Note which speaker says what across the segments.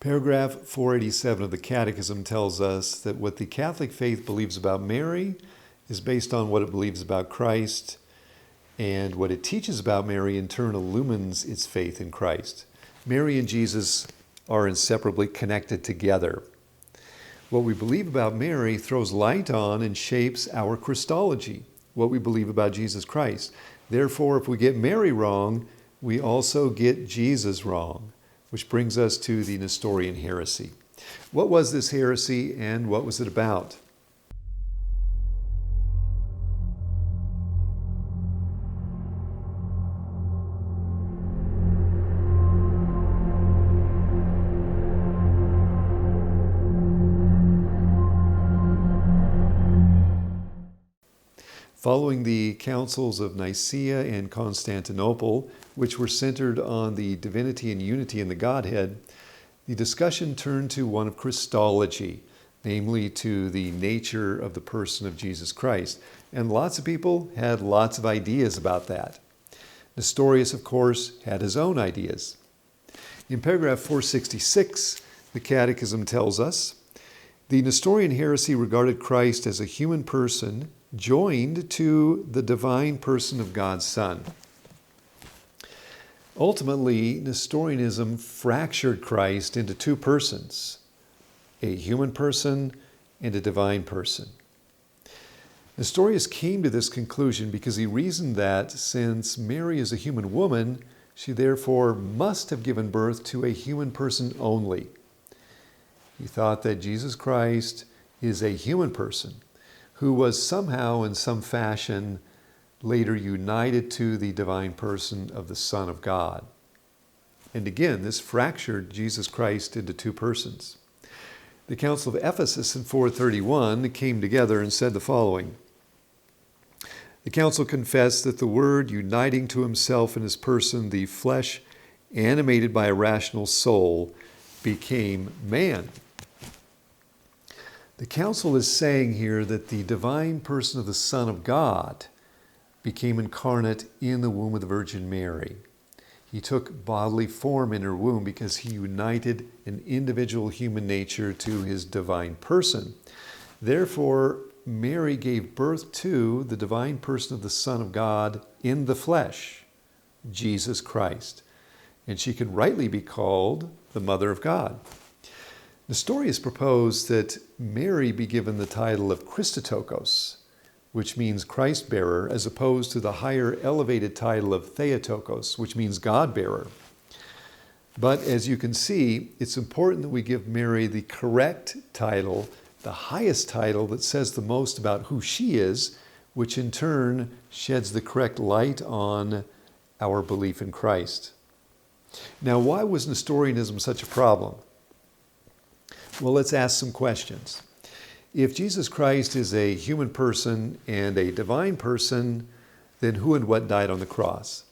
Speaker 1: Paragraph 487 of the Catechism tells us that what the Catholic faith believes about Mary is based on what it believes about Christ, and what it teaches about Mary in turn illumines its faith in Christ. Mary and Jesus are inseparably connected together. What we believe about Mary throws light on and shapes our Christology, what we believe about Jesus Christ. Therefore, if we get Mary wrong, we also get Jesus wrong, which brings us to the Nestorian heresy. What was this heresy and what was it about? Following the councils of Nicaea and Constantinople, which were centered on the divinity and unity in the Godhead, the discussion turned to one of Christology, namely to the nature of the person of Jesus Christ. And lots of people had lots of ideas about that. Nestorius, of course, had his own ideas. In paragraph 466, the Catechism tells us, the Nestorian heresy regarded Christ as a human person joined to the divine person of God's Son. Ultimately, Nestorianism fractured Christ into two persons, a human person and a divine person. Nestorius came to this conclusion because he reasoned that since Mary is a human woman, she therefore must have given birth to a human person only. He thought that Jesus Christ is a human person who was somehow, in some fashion, later united to the divine person of the Son of God. And again, this fractured Jesus Christ into two persons. The Council of Ephesus in 431 came together and said the following. The Council confessed that the Word, uniting to himself in his person the flesh animated by a rational soul, became man. The Council is saying here that the divine person of the Son of God became incarnate in the womb of the Virgin Mary. He took bodily form in her womb because he united an individual human nature to his divine person. Therefore, Mary gave birth to the divine person of the Son of God in the flesh, Jesus Christ. And she can rightly be called the Mother of God. Nestorius proposed that Mary be given the title of Christotokos, which means Christ-bearer, as opposed to the higher elevated title of Theotokos, which means God-bearer. But as you can see, it's important that we give Mary the correct title, the highest title that says the most about who she is, which in turn sheds the correct light on our belief in Christ. Now, why was Nestorianism such a problem? Well, let's ask some questions. If Jesus Christ is a human person and a divine person, then who and what died on the cross?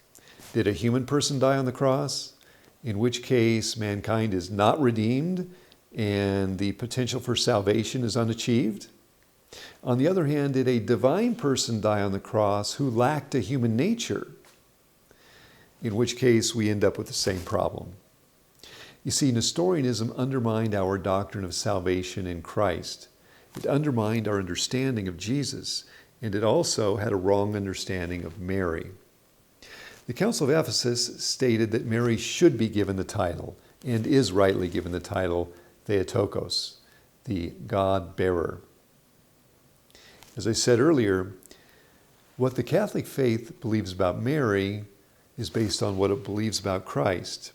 Speaker 1: Did a human person die on the cross? In which case, mankind is not redeemed and the potential for salvation is unachieved. On the other hand, did a divine person die on the cross who lacked a human nature? In which case, we end up with the same problem. You see, Nestorianism undermined our doctrine of salvation in Christ. It undermined our understanding of Jesus, and it also had a wrong understanding of Mary. The Council of Ephesus stated that Mary should be given the title, and is rightly given the title, Theotokos, the God-bearer. As I said earlier, what the Catholic faith believes about Mary is based on what it believes about Christ.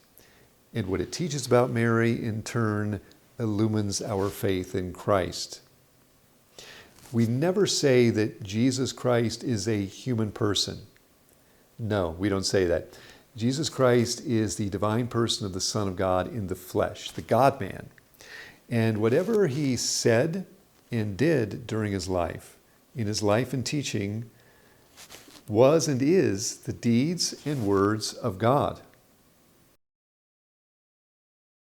Speaker 1: And what it teaches about Mary, in turn, illumines our faith in Christ. We never say that Jesus Christ is a human person. No, we don't say that. Jesus Christ is the divine person of the Son of God in the flesh, the God-man. And whatever he said and did during his life, in his life and teaching, was and is the deeds and words of God.